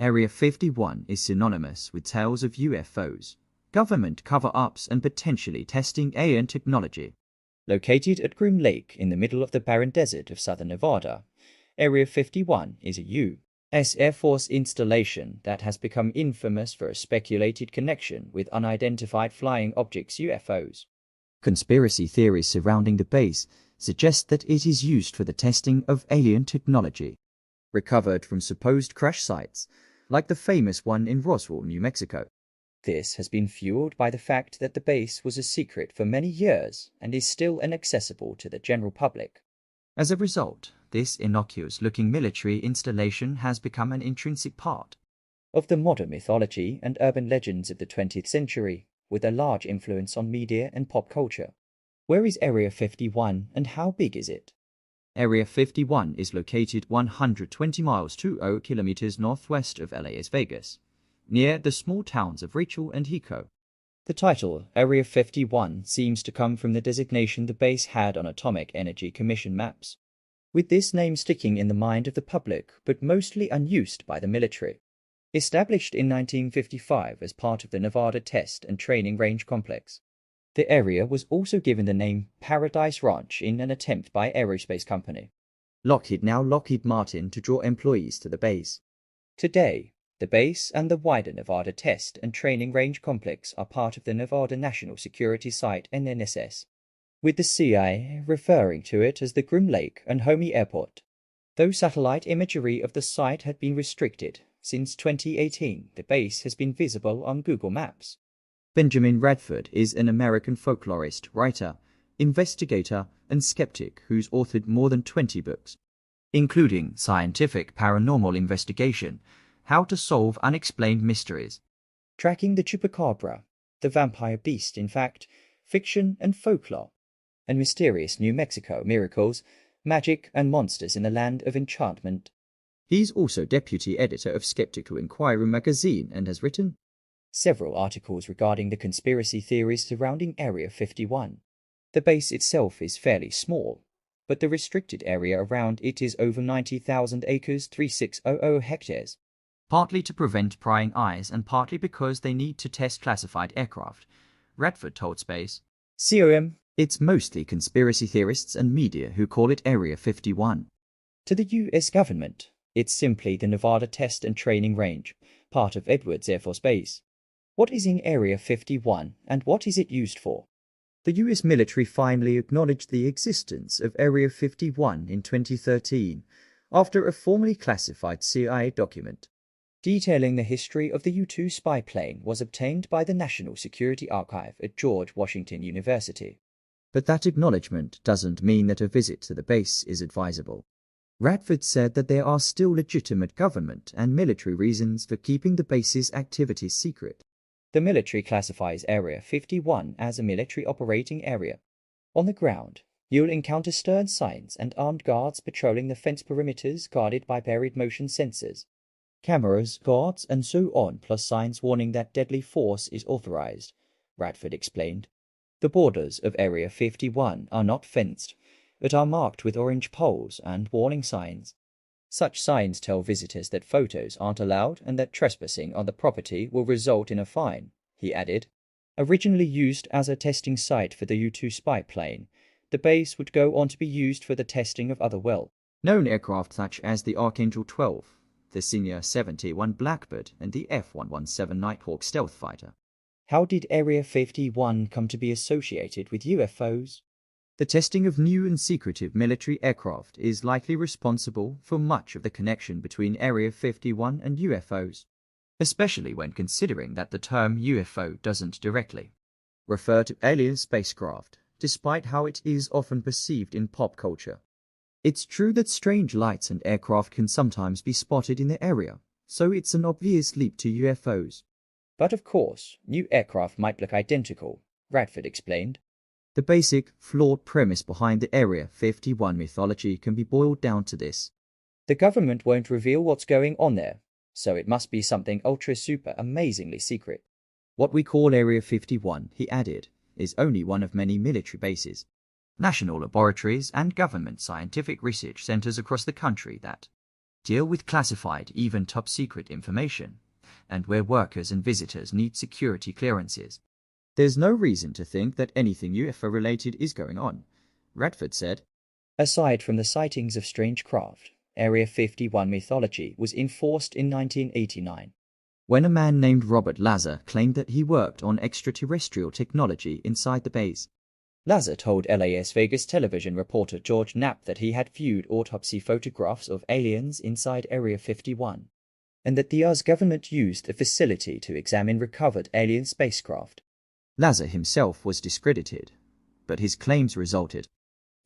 Area 51 is synonymous with tales of UFOs, government cover-ups and potentially testing alien technology. Located at Groom Lake in the middle of the barren desert of southern Nevada, Area 51 is a U.S. Air Force installation that has become infamous for a speculated connection with unidentified flying objects UFOs. Conspiracy theories surrounding the base suggest that it is used for the testing of alien technology, recovered from supposed crash sites, like the famous one in Roswell, New Mexico. This has been fueled by the fact that the base was a secret for many years and is still inaccessible to the general public. As a result, this innocuous-looking military installation has become an intrinsic part of the modern mythology and urban legends of the 20th century, with a large influence on media and pop culture. Where is Area 51 and how big is it? Area 51 is located 120 miles 20 kilometers northwest of LA's Vegas, near the small towns of Rachel and Hico. The title, Area 51, seems to come from the designation the base had on Atomic Energy Commission maps, with this name sticking in the mind of the public but mostly unused by the military. Established in 1955 as part of the Nevada Test and Training Range Complex, the area was also given the name Paradise Ranch in an attempt by aerospace company Lockheed Martin to draw employees to the base. Today, the base and the wider Nevada Test and Training Range Complex are part of the Nevada National Security Site (NNSS), with the CIA referring to it as the Groom Lake and Homey Airport. Though satellite imagery of the site had been restricted, since 2018 the base has been visible on Google Maps. Benjamin Radford is an American folklorist, writer, investigator, and skeptic who's authored more than 20 books, including Scientific Paranormal Investigation, How to Solve Unexplained Mysteries, Tracking the Chupacabra, The Vampire Beast in Fact, Fiction and Folklore, and Mysterious New Mexico Miracles, Magic and Monsters in the Land of Enchantment. He's also deputy editor of Skeptical Inquiry magazine and has written several articles regarding the conspiracy theories surrounding Area 51. The base itself is fairly small, but the restricted area around it is over 90,000 acres, 3600 hectares. Partly to prevent prying eyes and partly because they need to test classified aircraft, Radford told Space.com. It's mostly conspiracy theorists and media who call it Area 51. To the US government, it's simply the Nevada Test and Training Range, part of Edwards Air Force Base. What is in Area 51 and what is it used for? The US military finally acknowledged the existence of Area 51 in 2013 after a formally classified CIA document detailing the history of the U-2 spy plane was obtained by the National Security Archive at George Washington University. But that acknowledgement doesn't mean that a visit to the base is advisable. Radford said that there are still legitimate government and military reasons for keeping the base's activities secret. The military classifies Area 51 as a military operating area. On the ground, you'll encounter stern signs and armed guards patrolling the fence perimeters guarded by buried motion sensors, cameras, guards, and so on, plus signs warning that deadly force is authorized, Radford explained. The borders of Area 51 are not fenced, but are marked with orange poles and warning signs. Such signs tell visitors that photos aren't allowed and that trespassing on the property will result in a fine, he added. Originally used as a testing site for the U-2 spy plane, the base would go on to be used for the testing of other well-known aircraft such as the Archangel 12, the Senior 71 Blackbird, and the F-117 Nighthawk stealth fighter. How did Area 51 come to be associated with UFOs? The testing of new and secretive military aircraft is likely responsible for much of the connection between Area 51 and UFOs, especially when considering that the term UFO doesn't directly refer to alien spacecraft, despite how it is often perceived in pop culture. It's true that strange lights and aircraft can sometimes be spotted in the area, so it's an obvious leap to UFOs. But of course, new aircraft might look identical, Radford explained. The basic, flawed premise behind the Area 51 mythology can be boiled down to this. The government won't reveal what's going on there, so it must be something ultra-super amazingly secret. What we call Area 51, he added, is only one of many military bases, national laboratories and government scientific research centers across the country that deal with classified, even top-secret information, and where workers and visitors need security clearances. There's no reason to think that anything UFO-related is going on, Radford said. Aside from the sightings of strange craft, Area 51 mythology was enforced in 1989, when a man named Robert Lazar claimed that he worked on extraterrestrial technology inside the base. Lazar told Las Vegas television reporter George Knapp that he had viewed autopsy photographs of aliens inside Area 51, and that the US government used the facility to examine recovered alien spacecraft. Lazar himself was discredited, but his claims resulted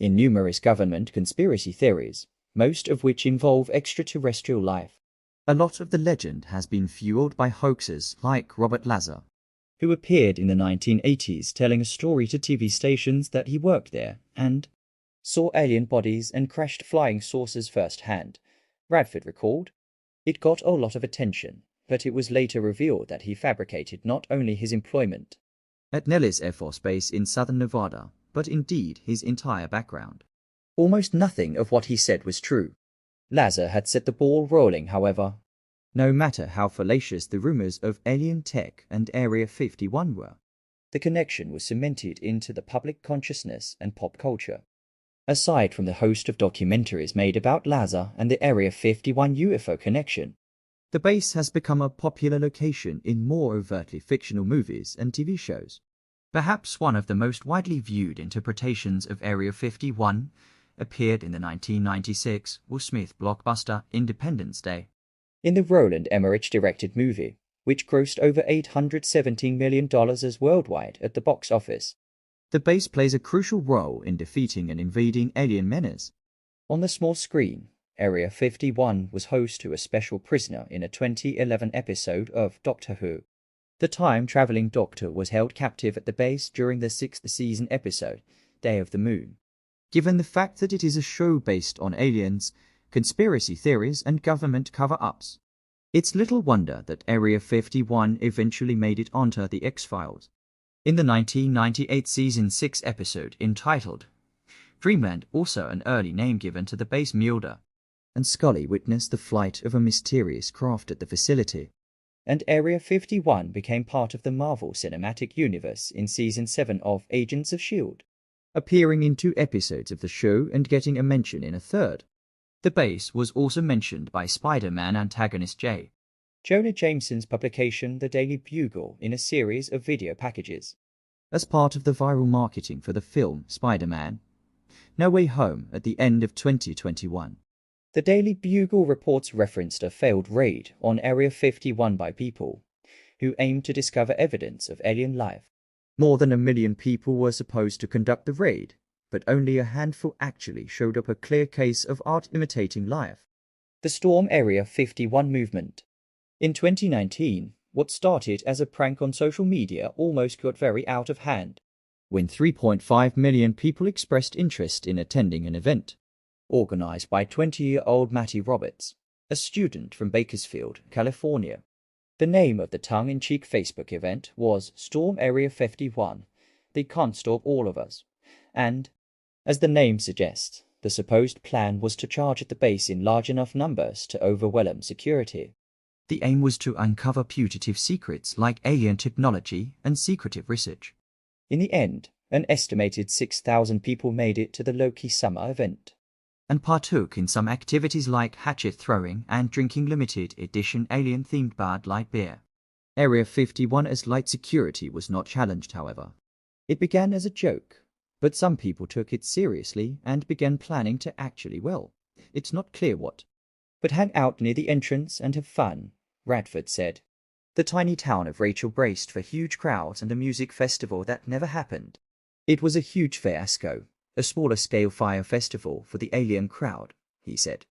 in numerous government conspiracy theories, most of which involve extraterrestrial life. A lot of the legend has been fueled by hoaxers like Robert Lazar, who appeared in the 1980s telling a story to TV stations that he worked there and saw alien bodies and crashed flying saucers firsthand, Radford recalled. It got a lot of attention, but it was later revealed that he fabricated not only his employment at Nellis Air Force Base in southern Nevada, but indeed his entire background. Almost nothing of what he said was true. Lazar had set the ball rolling, however. No matter how fallacious the rumors of alien tech and Area 51 were, the connection was cemented into the public consciousness and pop culture. Aside from the host of documentaries made about Lazar and the Area 51 UFO connection, the base has become a popular location in more overtly fictional movies and TV shows. Perhaps one of the most widely viewed interpretations of Area 51 appeared in the 1996 Will Smith blockbuster Independence Day. In the Roland Emmerich-directed movie, which grossed over $817 million as worldwide at the box office, the base plays a crucial role in defeating an invading alien menace. On the small screen, Area 51 was host to a special prisoner in a 2011 episode of Doctor Who. The time-traveling Doctor was held captive at the base during the 6th season episode, Day of the Moon. Given the fact that it is a show based on aliens, conspiracy theories and government cover-ups, it's little wonder that Area 51 eventually made it onto the X-Files. In the 1998 Season 6 episode entitled Dreamland, also an early name given to the base, Mulder and Scully witnessed the flight of a mysterious craft at the facility, and Area 51 became part of the Marvel Cinematic Universe in Season 7 of Agents of S.H.I.E.L.D., appearing in 2 episodes of the show and getting a mention in a third. The base was also mentioned by Spider-Man antagonist J. Jonah Jameson's publication The Daily Bugle in a series of video packages, as part of the viral marketing for the film Spider-Man No Way Home at the end of 2021. The Daily Bugle reports referenced a failed raid on Area 51 by people who aimed to discover evidence of alien life. More than 1 million people were supposed to conduct the raid, but only a handful actually showed up a clear case of art imitating life. The Storm Area 51 movement. In 2019, what started as a prank on social media almost got very out of hand, when 3.5 million people expressed interest in attending an event organized by 20-year-old Matty Roberts, a student from Bakersfield, California. The name of the tongue-in-cheek Facebook event was Storm Area 51. They can't stop all of us. And, as the name suggests, the supposed plan was to charge at the base in large enough numbers to overwhelm security. The aim was to uncover putative secrets like alien technology and secretive research. In the end, an estimated 6,000 people made it to the Loki summer event and partook in some activities like hatchet throwing and drinking limited edition alien-themed Bud Light beer. Area 51 as light security was not challenged, however. It began as a joke, but some people took it seriously and began planning to actually, well, it's not clear what, but hang out near the entrance and have fun, Radford said. The tiny town of Rachel braced for huge crowds and a music festival that never happened. It was a huge fiasco, a smaller-scale fire festival for the alien crowd, he said.